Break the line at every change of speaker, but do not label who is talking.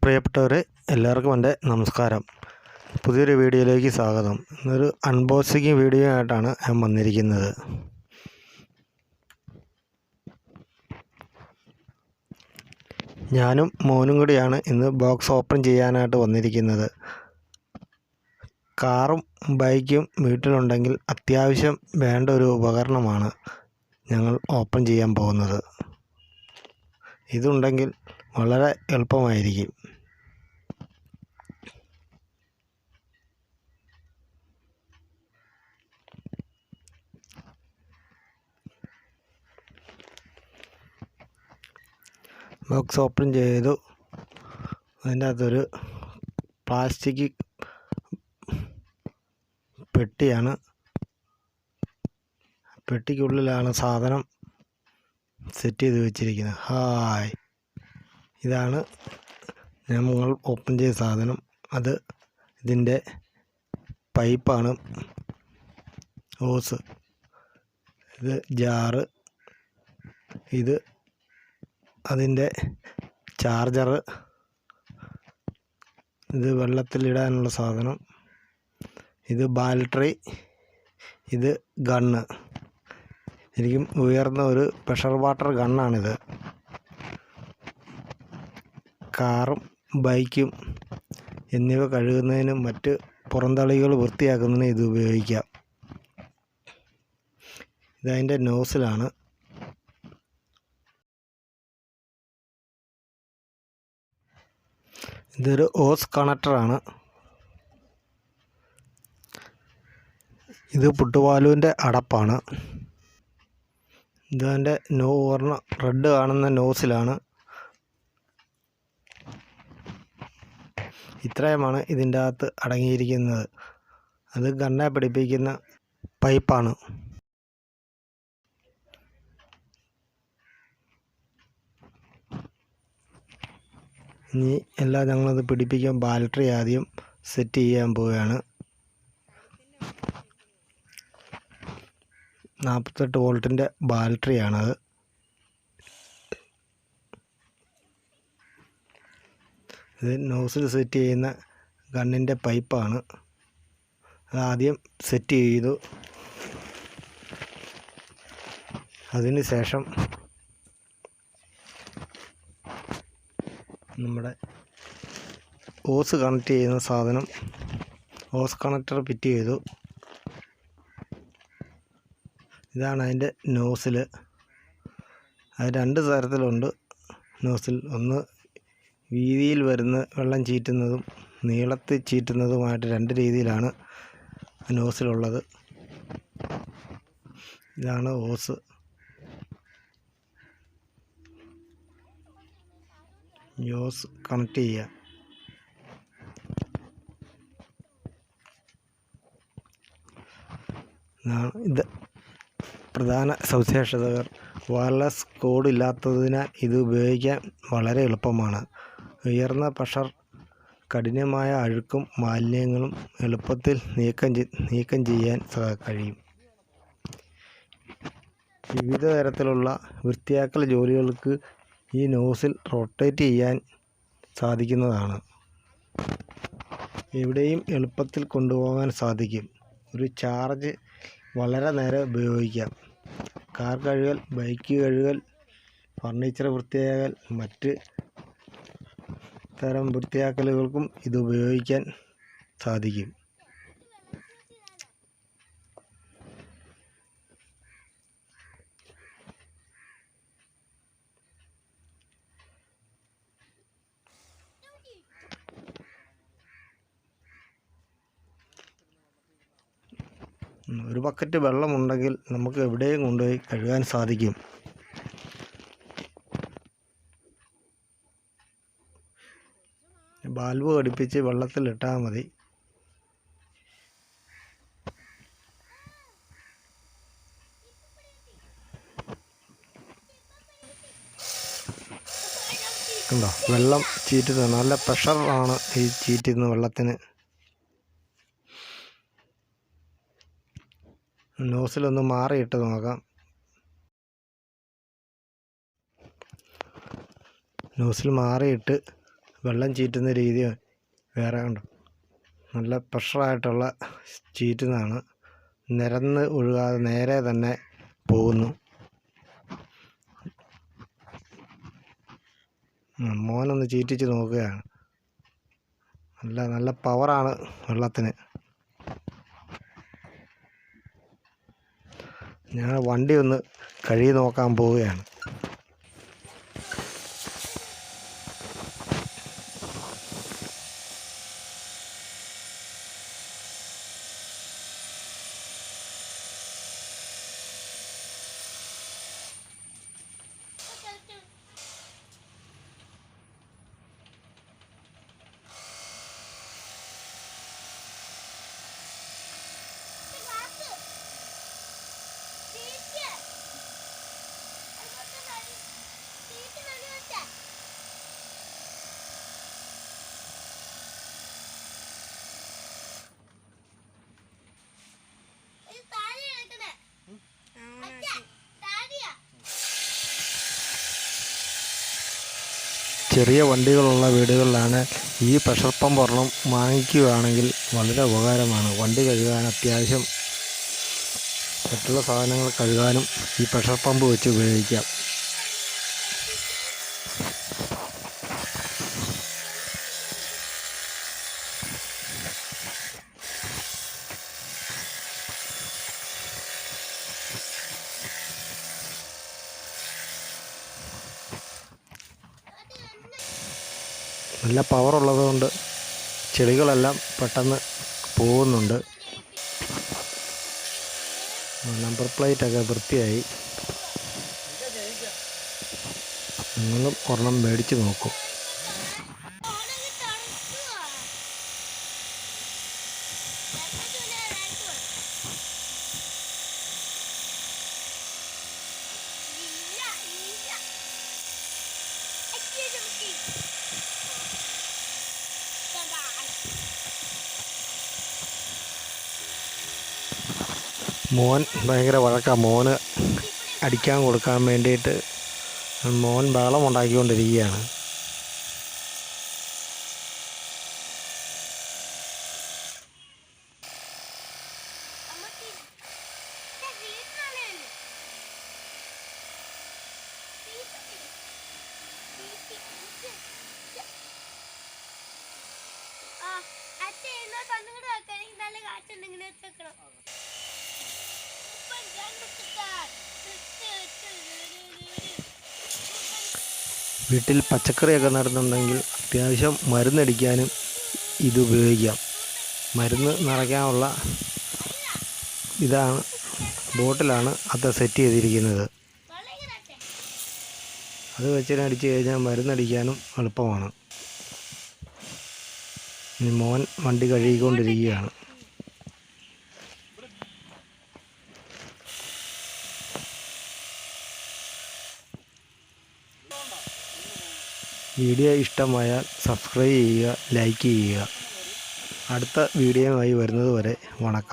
പ്രിയപ്പെട്ടവരെ, എല്ലാവർക്കും എൻ്റെ നമസ്കാരം. പുതിയൊരു വീഡിയോയിലേക്ക് സ്വാഗതം. ഇന്നൊരു അൺബോക്സിങ് വീഡിയോ ആയിട്ടാണ് ഞാൻ വന്നിരിക്കുന്നത്. ഞാനും മോനും കൂടിയാണ് ഇന്ന് ബോക്സ് ഓപ്പൺ ചെയ്യാനായിട്ട് വന്നിരിക്കുന്നത്. കാറും ബൈക്കും വീട്ടിലുണ്ടെങ്കിൽ അത്യാവശ്യം വേണ്ട ഒരു ഉപകരണമാണ് ഞങ്ങൾ ഓപ്പൺ ചെയ്യാൻ പോകുന്നത്. ഇതുണ്ടെങ്കിൽ വളരെ എളുപ്പമായിരിക്കും. ബോക്സ് ഓപ്പൺ ചെയ്തു. അതിൻ്റെ അകത്തൊരു പ്ലാസ്റ്റിക് പെട്ടിയാണ്. പെട്ടിക്കുള്ളിലാണ് സാധനം സെറ്റ് ചെയ്ത് വെച്ചിരിക്കുന്നത്. ഹായ്, ഇതാണ് ഞങ്ങൾ ഓപ്പൺ ചെയ്ത സാധനം. ഇതിൻ്റെ പൈപ്പാണ്, ഹോസ്. ഇത് ജാറ്, ഇത് അതിൻ്റെ ചാർജർ, ഇത് വെള്ളത്തിലിടാനുള്ള സാധനം, ഇത് ബാറ്ററി, ഇത് ഗണ്ണ്. ശരിക്കും ഉയർന്ന ഒരു പ്രഷർ വാട്ടർ ഗണ്ണാണിത്. കാറും ബൈക്കും എന്നിവ കഴുകുന്നതിനും മറ്റ് പുറന്തള്ളികൾ വൃത്തിയാക്കുന്നതിനും ഇത് ഉപയോഗിക്കാം. ഇതതിൻ്റെ നോസിലാണ്. ഇതൊരു ഹോസ് കണക്ടറാണ്. ഇത് പുട്ടുപാലുവിൻ്റെ അടപ്പാണ്. ഇതതിൻ്റെ ഉയർന റെഡ് കാണുന്ന നോസിലാണ്. ഇത്രയുമാണ് ഇതിൻ്റെ അകത്ത് അടങ്ങിയിരിക്കുന്നത്. അത് ഗണ്ണെ പിടിപ്പിക്കുന്ന പൈപ്പാണ്. ഇനി എല്ലാം ഞങ്ങളത് പിടിപ്പിക്കാൻ ബാറ്ററി ആദ്യം സെറ്റ് ചെയ്യാൻ പോവുകയാണ്. 48 വോൾട്ടിൻ്റെ ബാറ്ററിയാണത്. ഇത് നോസിൽ സെറ്റ് ചെയ്യുന്ന ഗണ്ണിൻ്റെ പൈപ്പാണ്. അതാദ്യം സെറ്റ് ചെയ്തു. അതിന് ശേഷം നമ്മുടെ ഹോസ് കണക്ട് ചെയ്യുന്ന സാധനം, ഹോസ് കണക്ടർ ഫിറ്റ് ചെയ്തു. ഇതാണ് അതിൻ്റെ നോസിൽ. അത് രണ്ട് തരത്തിലുണ്ട് നോസിൽ. ഒന്ന് വീതിയിൽ വരുന്ന വെള്ളം ചീറ്റുന്നതും നീളത്തിൽ ചീറ്റുന്നതുമായിട്ട് രണ്ട് രീതിയിലാണ് നോസിലുള്ളത്. ഇതാണ് ഹോസ്. ഹോസ് കണക്ട് ചെയ്യുക. ഇത് പ്രധാന സവിശേഷതകൾ: വയർലെസ് കോഡ് ഇല്ലാത്തതിനാൽ ഇത് ഉപയോഗിക്കാൻ വളരെ എളുപ്പമാണ്. ഉയർന്ന പ്രഷർ കഠിനമായ അഴുക്കും മാലിന്യങ്ങളും എളുപ്പത്തിൽ നീക്കം ചെയ്യാൻ കഴിയും. വിവിധ തരത്തിലുള്ള വൃത്തിയാക്കൽ ജോലികൾക്ക് ഈ നോസിൽ റൊട്ടേറ്റ് ചെയ്യാൻ സാധിക്കുന്നതാണ്. എവിടെയും എളുപ്പത്തിൽ കൊണ്ടുപോകാൻ സാധിക്കും. ഒരു ചാർജ് വളരെ നേരം ഉപയോഗിക്കാം. കാർ കഴുകൽ, ബൈക്ക് കഴുകൽ, ഫർണിച്ചർ വൃത്തിയാക്കൽ, മറ്റ് തരം വൃത്തിയാക്കലുകൾക്കും ഇത് ഉപയോഗിക്കാൻ സാധിക്കും. ഒരു ബക്കറ്റ് വെള്ളമുണ്ടെങ്കിൽ നമുക്ക് എവിടെയും കൊണ്ടുപോയി കഴുകാൻ സാധിക്കും. വാൽവ് ഘടിപ്പിച്ച് വെള്ളത്തിലിട്ടാൽ മതി. കണ്ടോ, വെള്ളം ചീറ്റുന്നത് നല്ല പ്രഷറാണ് ഈ ചീറ്റുന്ന വെള്ളത്തിന്. നോസിലൊന്ന് മാറിയിട്ട് നോക്കാം. നോസിൽ മാറിയിട്ട് വെള്ളം ചീറ്റുന്ന രീതി വേറെ ഉണ്ട്. നല്ല പ്രഷറായിട്ടുള്ള ചീറ്റുന്നതാണ്. നിരന്ന് ഒഴുകാതെ നേരെ തന്നെ പോകുന്നു. മോനൊന്ന് ചീറ്റിച്ച് നോക്കുകയാണ്. നല്ല പവറാണ് വെള്ളത്തിന്. ഞാൻ വണ്ടി ഒന്ന് കഴുകി നോക്കാൻ പോവുകയാണ്. ചെറിയ വണ്ടികളുള്ള വീടുകളിലാണ് ഈ പ്രഷർ പമ്പ് ഒരെണ്ണം വാങ്ങിക്കുകയാണെങ്കിൽ വളരെ ഉപകാരമാണ്. വണ്ടി കഴുകാൻ, അത്യാവശ്യം മറ്റുള്ള സാധനങ്ങൾ കഴുകാനും ഈ പ്രഷർ പമ്പ് വെച്ച് ഉപയോഗിക്കാം. നല്ല പവറുള്ളത് കൊണ്ട് ചെളികളെല്ലാം പെട്ടെന്ന് പോകുന്നുണ്ട്. നമ്പർ പ്ലേറ്റൊക്കെ വൃത്തിയായി. നിങ്ങളും ഒരെണ്ണം മേടിച്ച് നോക്കും. മോൻ ഭയങ്കര വഴക്കാണ്. മോന് അടിക്കാൻ കൊടുക്കാൻ വേണ്ടിയിട്ട് മോൻ ബഹളം ഉണ്ടാക്കിക്കൊണ്ടിരിക്കുകയാണ്. വീട്ടിൽ പച്ചക്കറിയൊക്കെ നടുന്നുണ്ടെങ്കിൽ അത്യാവശ്യം മരുന്നടിക്കാനും ഇത് ഉപയോഗിക്കാം. മരുന്ന് നിറയ്ക്കാനുള്ള ഇതാണ്, ബോട്ടിലാണ് അത് സെറ്റ് ചെയ്തിരിക്കുന്നത്. അത് വെച്ച് അടിച്ചു കഴിഞ്ഞാൽ മരുന്നടിക്കാനും എളുപ്പമാണ്. മോൻ വണ്ടി കഴുകിക്കൊണ്ടിരിക്കുകയാണ്. വീഡിയോ ഇഷ്ടമായാൽ സബ്സ്ക്രൈബ് ചെയ്യുക, ലൈക്ക് ചെയ്യുക. അടുത്ത വീഡിയോയുമായി വരുന്നത് വരെ വണക്കം.